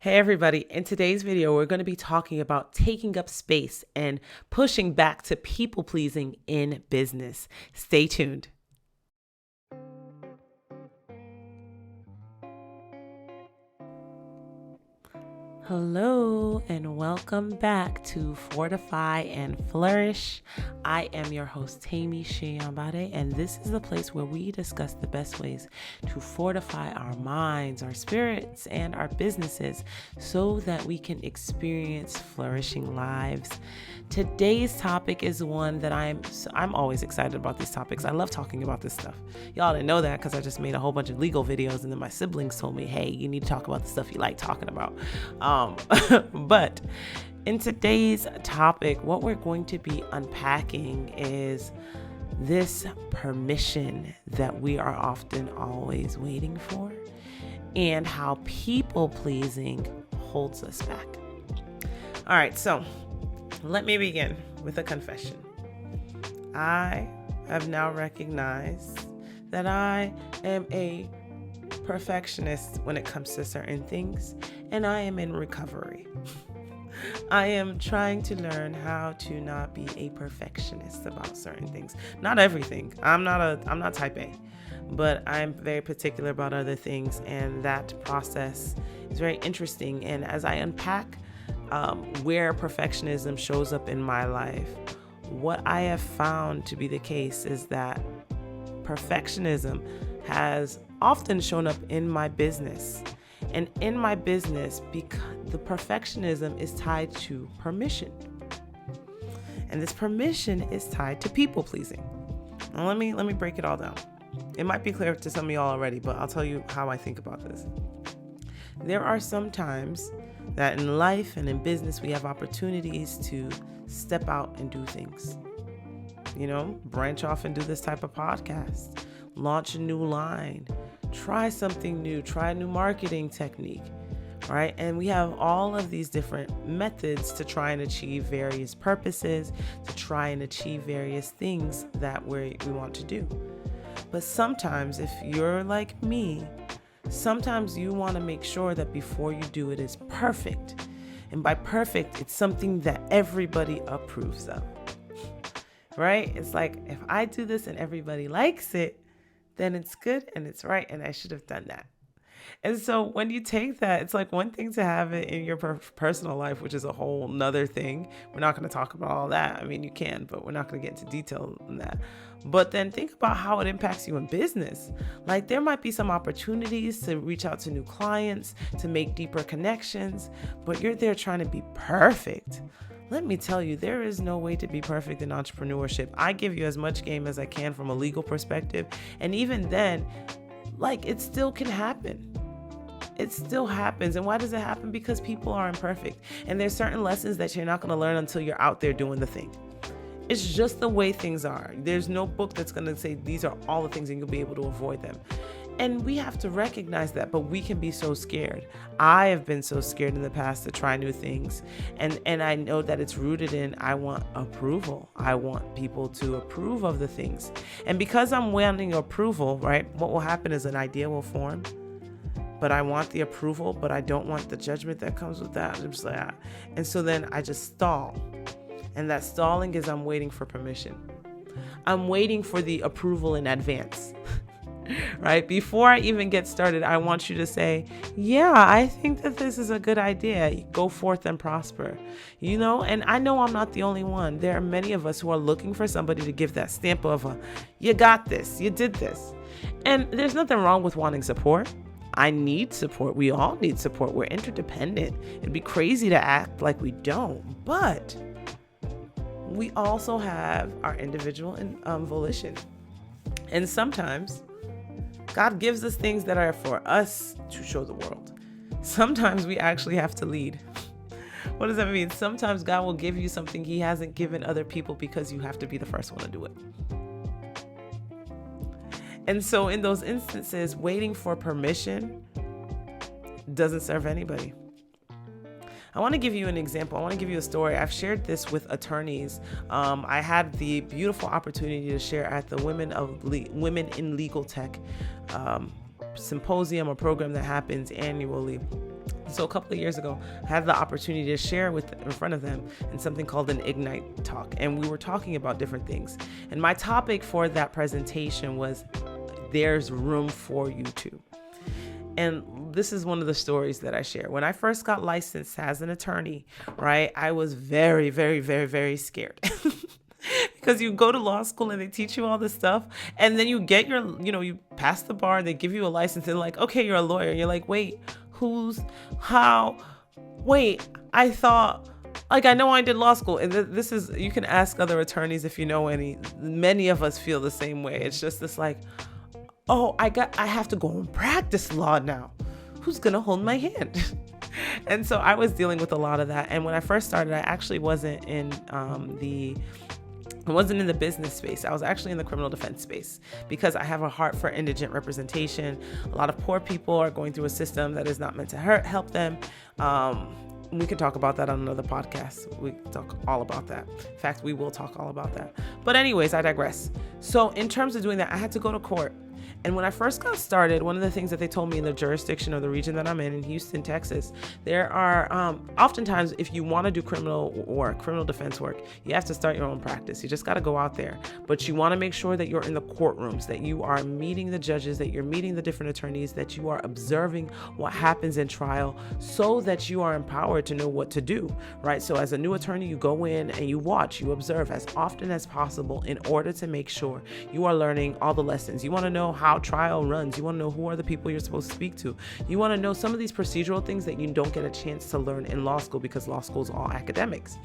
Hey everybody, in today's video, we're going to be talking about taking up space and pushing back to people pleasing in business. Stay tuned. Hello and welcome back to Fortify and Flourish. I am your host, Tammy Sheyambade, and this is the place where we discuss the best ways to fortify our minds, our spirits, and our businesses so that we can experience flourishing lives. Today's topic is one that I'm always excited about these topics. I love talking about this stuff. Y'all didn't know that because I just made a whole bunch of legal videos and then my siblings told me, hey, you need to talk about the stuff you like talking about. But in today's topic, what we're going to be unpacking is this permission that we are often always waiting for and how people pleasing holds us back. All right, so let me begin with a confession. I have now recognized that I am a perfectionist when it comes to certain things, and I am in recovery. I am trying to learn how to not be a perfectionist about certain things. Not everything. I'm not type A, but I'm very particular about other things, and that process is very interesting. And as I unpack where perfectionism shows up in my life, what I have found to be the case is that perfectionism has often shown up in my business. And in my business, because the perfectionism is tied to permission. And this permission is tied to people pleasing. Now let me break it all down. It might be clear to some of y'all already, but I'll tell you how I think about this. There are some times that in life and in business, we have opportunities to step out and do things. Branch off and do this type of podcast, launch a new line, try something new, try a new marketing technique, right? And we have all of these different methods to try and achieve various purposes, to try and achieve various things that we want to do. But sometimes, if you're like me, sometimes you want to make sure that before you do it is perfect. And by perfect, it's something that everybody approves of, right? It's like, if I do this and everybody likes it, then it's good and it's right and I should have done that. And so when you take that, it's like one thing to have it in your personal life, which is a whole nother thing. We're not going to talk about all that. I mean, you can, but we're not going to get into detail on that. But then think about how it impacts you in business. Like there might be some opportunities to reach out to new clients, to make deeper connections, but you're there trying to be perfect. Let me tell you, there is no way to be perfect in entrepreneurship. I give you as much game as I can from a legal perspective. And even then, it still can happen. It still happens. And why does it happen? Because people are imperfect. And there's certain lessons that you're not going to learn until you're out there doing the thing. It's just the way things are. There's no book that's going to say these are all the things and you'll be able to avoid them. And we have to recognize that, but we can be so scared. I have been so scared in the past to try new things. And I know that it's rooted in, I want approval. I want people to approve of the things. And because I'm wanting approval, right, what will happen is an idea will form. But I want the approval, but I don't want the judgment that comes with that. I'm just like, ah. And so then I just stall. And that stalling is I'm waiting for permission. I'm waiting for the approval in advance. Right? Before I even get started, I want you to say, yeah, I think that this is a good idea. Go forth and prosper. And I know I'm not the only one. There are many of us who are looking for somebody to give that stamp of you got this, you did this. And there's nothing wrong with wanting support. I need support. We all need support. We're interdependent. It'd be crazy to act like we don't, but we also have our individual volition. And sometimes God gives us things that are for us to show the world. Sometimes we actually have to lead. What does that mean? Sometimes God will give you something he hasn't given other people because you have to be the first one to do it. And so in those instances, waiting for permission doesn't serve anybody. I want to give you an example. I want to give you a story. I've shared this with attorneys. I had the beautiful opportunity to share at the Women in Legal Tech symposium, a program that happens annually. So a couple of years ago, I had the opportunity to share in front of them in something called an Ignite talk. And we were talking about different things. And my topic for that presentation was, there's room for you too. And this is one of the stories that I share. When I first got licensed as an attorney, right, I was very, very, very, very scared. Because you go to law school and they teach you all this stuff, and then you get you pass the bar, they give you a license, and like, okay, you're a lawyer. And you're like, wait, I thought, like, I know I did law school. And this is, you can ask other attorneys if you know any. Many of us feel the same way. It's just this like, oh, I have to go and practice law now. Who's going to hold my hand? And so I was dealing with a lot of that. And when I first started, I actually wasn't in the business space. I was actually in the criminal defense space because I have a heart for indigent representation. A lot of poor people are going through a system that is not meant to help them. We could talk about that on another podcast. We talk all about that. In fact, we will talk all about that. But anyways, I digress. So in terms of doing that, I had to go to court. And when I first got started, one of the things that they told me in the jurisdiction or the region that I'm in Houston, Texas, there are oftentimes, if you want to do criminal defense work, you have to start your own practice. You just got to go out there. But you want to make sure that you're in the courtrooms, that you are meeting the judges, that you're meeting the different attorneys, that you are observing what happens in trial so that you are empowered to know what to do, right? So as a new attorney, you go in and you watch, you observe as often as possible in order to make sure you are learning all the lessons. You want to know how trial runs. You want to know who are the people you're supposed to speak to. You want to know some of these procedural things that you don't get a chance to learn in law school because law school is all academics.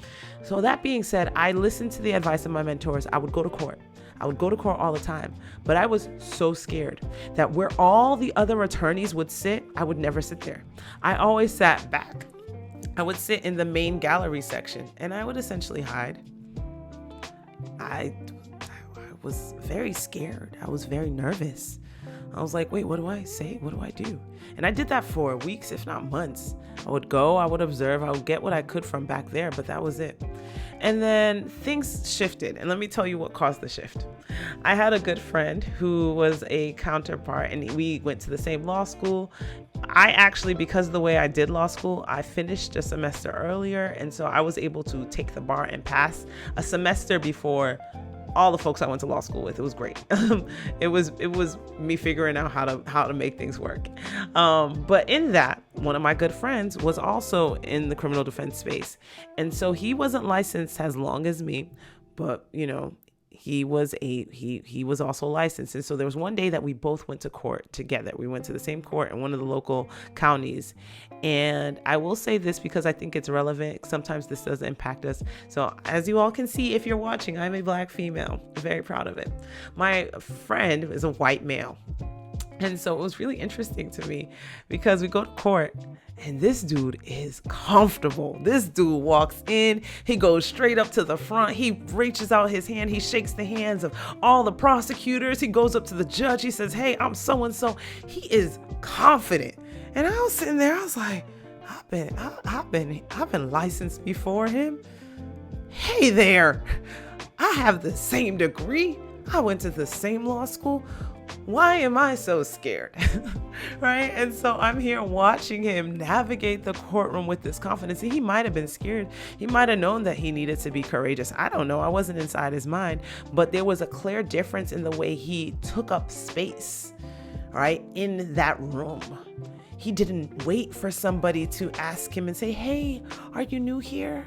So that being said, I listened to the advice of my mentors. I would go to court. I would go to court all the time, but I was so scared that where all the other attorneys would sit, I would never sit there. I always sat back. I would sit in the main gallery section and I would essentially hide. I was very scared. I was very nervous. I was like, wait, what do I say? What do I do? And I did that for weeks, if not months. I would go, I would observe, I would get what I could from back there, but that was it. And then things shifted. And let me tell you what caused the shift. I had a good friend who was a counterpart and we went to the same law school. I actually, because of the way I did law school, I finished a semester earlier. And so I was able to take the bar and pass a semester before all the folks I went to law school with. It was great. It was me figuring out how to make things work. But in that, one of my good friends was also in the criminal defense space. And so he wasn't licensed as long as me, but he was also licensed. And so there was one day that we both went to court together. We went to the same court in one of the local counties. And I will say this because I think it's relevant. Sometimes this does impact us. So as you all can see, if you're watching, I'm a Black female. I'm very proud of it. My friend is a white male. And so it was really interesting to me because we go to court and this dude is comfortable. This dude walks in, he goes straight up to the front. He reaches out his hand. He shakes the hands of all the prosecutors. He goes up to the judge. He says, hey, I'm so-and-so. He is confident. And I was sitting there. I was like, I've been licensed before him. Hey there, I have the same degree. I went to the same law school. Why am I so scared? Right? And so I'm here watching him navigate the courtroom with this confidence. He might have been scared. He might have known that he needed to be courageous. I don't know. I wasn't inside his mind, but there was a clear difference in the way he took up space, right? In that room. He didn't wait for somebody to ask him and say, hey, are you new here?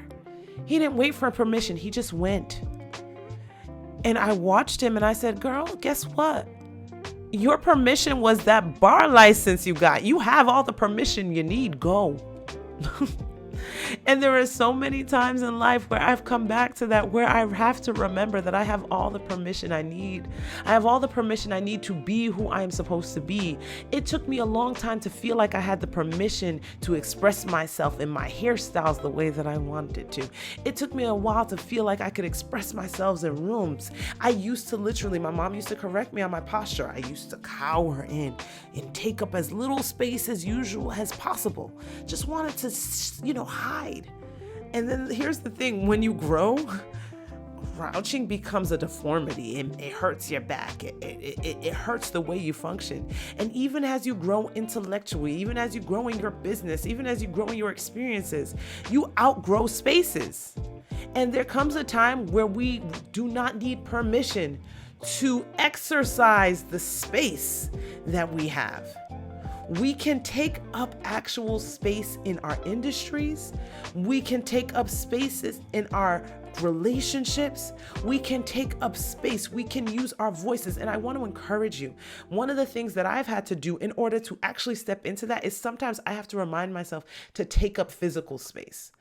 He didn't wait for permission. He just went. And I watched him and I said, girl, guess what? Your permission was that bar license you got. You have all the permission you need. Go. And there are so many times in life where I've come back to that, where I have to remember that I have all the permission I need. I have all the permission I need to be who I am supposed to be. It took me a long time to feel like I had the permission to express myself in my hairstyles the way that I wanted to. It took me a while to feel like I could express myself in rooms. I used to literally, my mom used to correct me on my posture. I used to cower in and take up as little space as usual as possible. Just wanted to, hide. And then here's the thing, when you grow, Slouching becomes a deformity, and it hurts your back. It hurts the way you function. And even as you grow intellectually, even as you grow in your business, even as you grow in your experiences, you outgrow spaces. And there comes a time where we do not need permission to exercise the space that we have. We can take up actual space in our industries. We can take up spaces in our relationships. We can take up space. We can use our voices. And I want to encourage you. One of the things that I've had to do in order to actually step into that is sometimes I have to remind myself to take up physical space.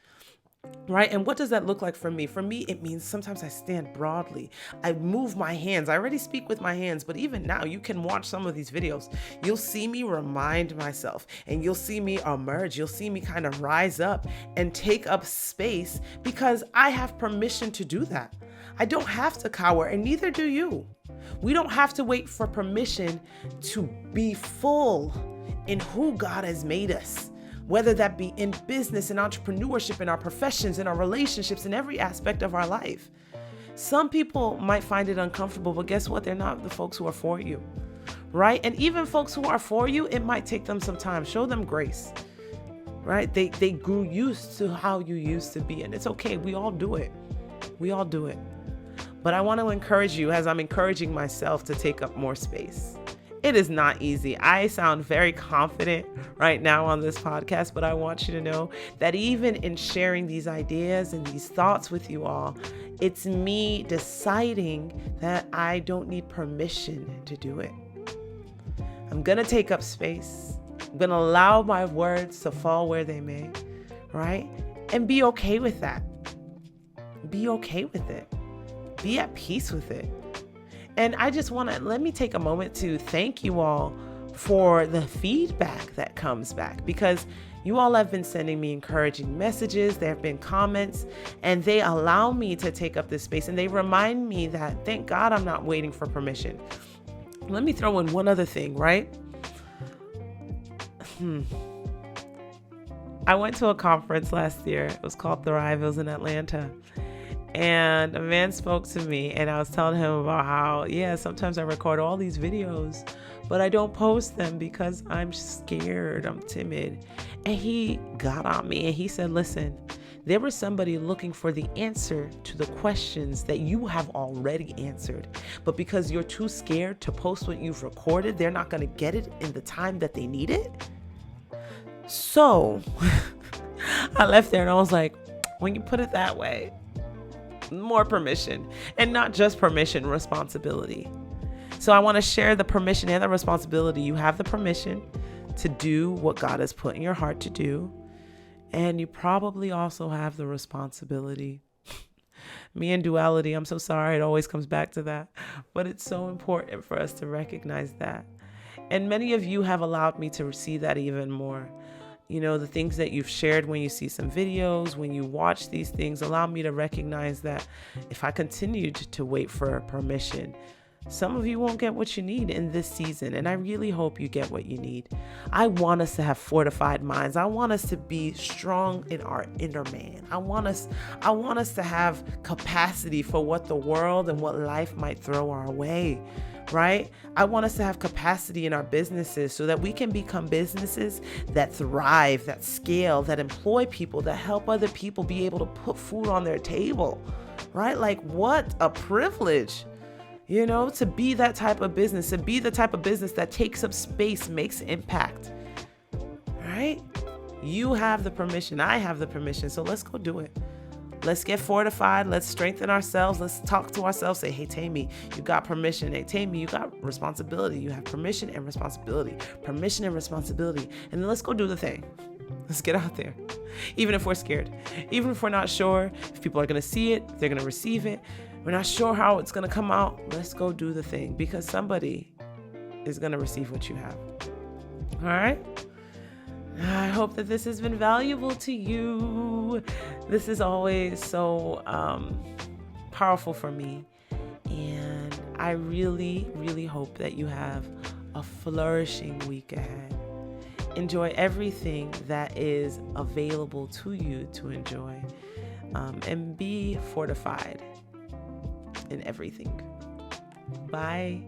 Right? And what does that look like for me? For me, it means sometimes I stand broadly. I move my hands. I already speak with my hands, but even now you can watch some of these videos. You'll see me remind myself, and you'll see me emerge. You'll see me kind of rise up and take up space because I have permission to do that. I don't have to cower, and neither do you. We don't have to wait for permission to be full in who God has made us. Whether that be in business, in entrepreneurship, in our professions, in our relationships, in every aspect of our life. Some people might find it uncomfortable, but guess what? They're not the folks who are for you, right? And even folks who are for you, it might take them some time. Show them grace, right? They grew used to how you used to be, and it's okay. We all do it. We all do it. But I want to encourage you, as I'm encouraging myself, to take up more space. It is not easy. I sound very confident right now on this podcast, but I want you to know that even in sharing these ideas and these thoughts with you all, it's me deciding that I don't need permission to do it. I'm going to take up space. I'm going to allow my words to fall where they may, right? And be okay with that. Be okay with it. Be at peace with it. And I just let me take a moment to thank you all for the feedback that comes back, because you all have been sending me encouraging messages. There have been comments, and they allow me to take up this space, and they remind me that, thank God, I'm not waiting for permission. Let me throw in one other thing, right? I went to a conference last year. It was called Thrive. It was in Atlanta. And a man spoke to me, and I was telling him about how, sometimes I record all these videos, but I don't post them because I'm scared, I'm timid. And he got on me and he said, listen, there was somebody looking for the answer to the questions that you have already answered. But because you're too scared to post what you've recorded, they're not going to get it in the time that they need it. So I left there and I was like, when you put it that way, more permission, and not just permission, responsibility. So I want to share the permission and the responsibility. You have the permission to do what God has put in your heart to do. And you probably also have the responsibility. Me and duality, I'm so sorry. It always comes back to that. But it's so important for us to recognize that. And many of you have allowed me to see that even more. You know, the things that you've shared when you see some videos, when you watch these things, allow me to recognize that if I continued to wait for permission, some of you won't get what you need in this season. And I really hope you get what you need. I want us to have fortified minds. I want us to be strong in our inner man. I want us to have capacity for what the world and what life might throw our way. Right? I want us to have capacity in our businesses so that we can become businesses that thrive, that scale, that employ people, that help other people be able to put food on their table. Right? Like, what a privilege, you know, to be that type of business, to be the type of business that takes up space, makes impact. Right? You have the permission. I have the permission. So let's go do it. Let's get fortified. Let's strengthen ourselves. Let's talk to ourselves. Say, hey, Tammy, you got permission. Hey, Tammy, you got responsibility. You have permission and responsibility. Permission and responsibility. And then let's go do the thing. Let's get out there. Even if we're scared. Even if we're not sure if people are going to see it, if they're going to receive it. We're not sure how it's going to come out. Let's go do the thing, because somebody is going to receive what you have. All right? I hope that this has been valuable to you. This is always so powerful for me. And I really, really hope that you have a flourishing week ahead. Enjoy everything that is available to you to enjoy, and be fortified. in everything. Bye.